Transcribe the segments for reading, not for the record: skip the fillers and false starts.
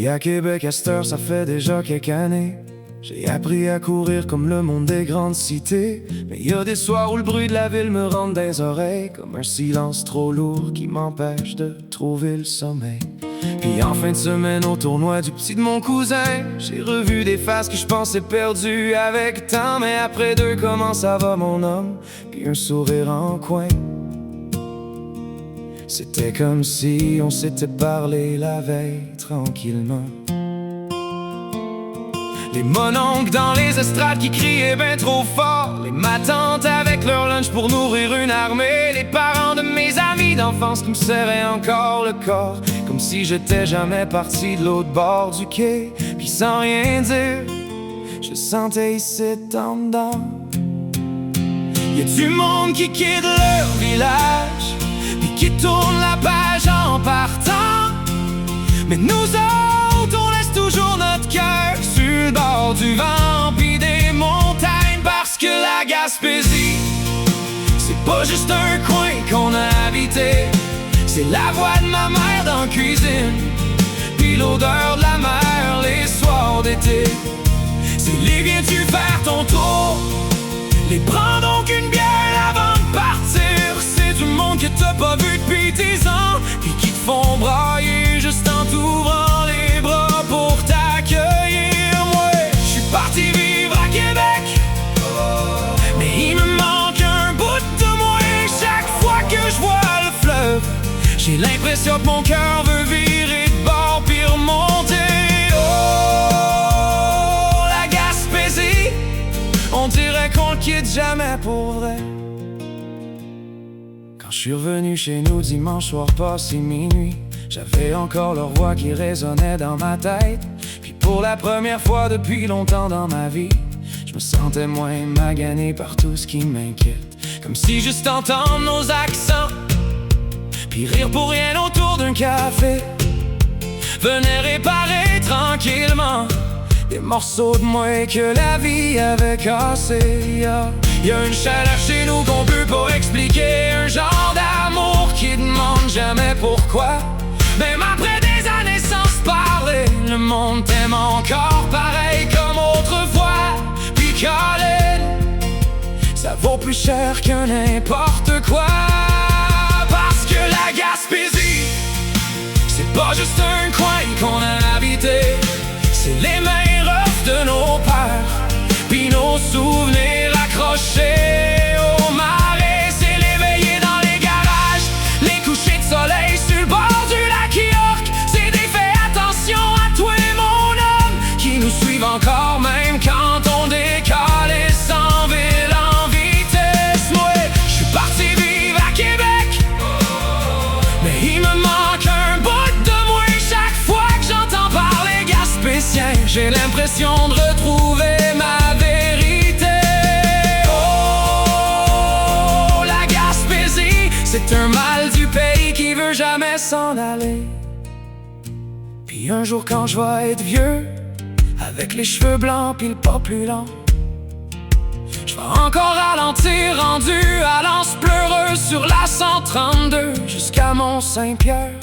Puis à Québec, à cette heure, ça fait déjà quelques années. J'ai appris à courir comme le monde des grandes cités. Mais y a des soirs où le bruit de la ville me rentre dans les oreilles, comme un silence trop lourd qui m'empêche de trouver le sommeil. Puis en fin de semaine au tournoi du petit de mon cousin, j'ai revu des faces que je pensais perdues avec le temps. Mais après deux, comment ça va mon homme? Puis un sourire en coin. C'était comme si on s'était parlé la veille tranquillement. Les mononcles dans les estrades qui criaient ben trop fort, les matantes avec leur lunch pour nourrir une armée, les parents de mes amis d'enfance qui me serraient encore le corps, comme si j'étais jamais parti de l'autre bord du quai. Puis sans rien dire, je sentais ici en dedans. Y'a du monde qui quitte leur village, puis qui tourne la page en partant. Mais nous autres, on laisse toujours notre cœur sur le bord du vent pis des montagnes, parce que la Gaspésie, c'est pas juste un coin qu'on a habité. C'est la voix de ma mère dans la cuisine, puis l'odeur de la mer les soirs d'été. C'est les viens-tu faire ton tour? Les prends donc une bière avant de partir. C'est du monde que t'as pas vu depuis 10 ans, puis qui te font brailler juste en t'ouvrant les bras pour t'accueillir. Moi, je suis parti vivre à Québec, mais il me manque un bout de moi. Et chaque fois que je vois le fleuve, j'ai l'impression que mon cœur veut virer de bord puis remonter. Oh, la Gaspésie, on dirait qu'on le quitte jamais pour vrai. Quand je suis revenu chez nous dimanche soir passé minuit, j'avais encore leur voix qui résonnait dans ma tête. Puis pour la première fois depuis longtemps dans ma vie, je me sentais moins magané par tout ce qui m'inquiète. Comme si juste entendre nos accents, puis rire pour rien autour d'un café, venait réparer tranquillement des morceaux de moi que la vie avait cassés. Y'a une chaleur chez nous qu'on peut pas expliquer, un genre d'amour qui demande jamais pourquoi. Même après des années sans se parler, le monde t'aime encore pareil comme autrefois. Puis Colin, ça vaut plus cher que n'importe quoi, parce que la Gaspésie, c'est pas juste un coin qu'on a habité. C'est les mains rough de nos pères, puis nos souvenirs accrochés au marais. C'est les veillées dans les garages, les couchers de soleil sur le bord du lac York. C'est des faits attention à toi mon homme, qui nous suivent encore même quand on décale et s'envile en vitesse. Moi, je suis parti vivre à Québec, mais il me manque un bout de moi. Chaque fois que j'entends parler gaspésien, j'ai l'impression de retrouver ma vérité. Oh, la Gaspésie, c'est un mal du pays qui veut jamais s'en aller. Puis un jour quand je vais être vieux, avec les cheveux blancs pis le pas plus lent, je vais encore ralentir, rendu à l'anse pleureuse sur la 132 jusqu'à Mont-Saint-Pierre.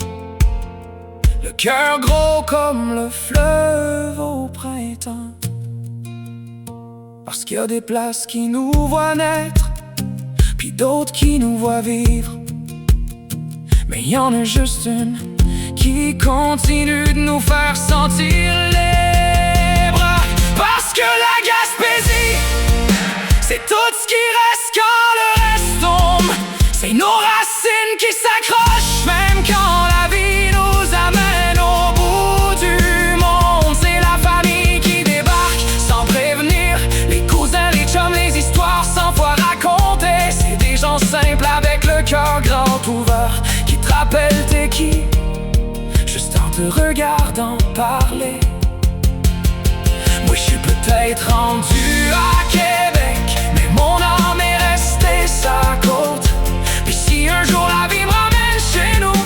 Le cœur gros comme le fleuve au printemps, parce qu'il y a des places qui nous voient naître, puis d'autres qui nous voient vivre. Mais il y en a juste une qui continue de nous faire sentir libres. Parce que la Gaspésie, c'est tout ce qui reste quand le reste tombe. C'est nos racines qui s'accrochent même quand la vie nous amène au bout du monde. C'est la famille qui débarque sans prévenir, les cousins, les chums, les histoires 100 fois racontées. C'est des gens simples avec le cœur grand ouvert qui te rappellent t'es qui, juste en te regardant parler. Moi je suis peut-être rendu à Québec, mais mon âme est restée sa côte. Puis si un jour la vie me ramène chez nous,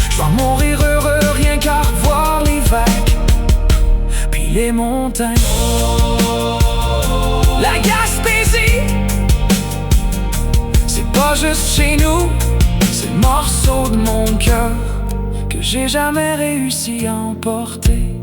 je vais mourir heureux rien qu'à revoir les vagues puis les montagnes. La Gaspésie, c'est pas juste chez nous, c'est le morceau de mon cœur que j'ai jamais réussi à emporter.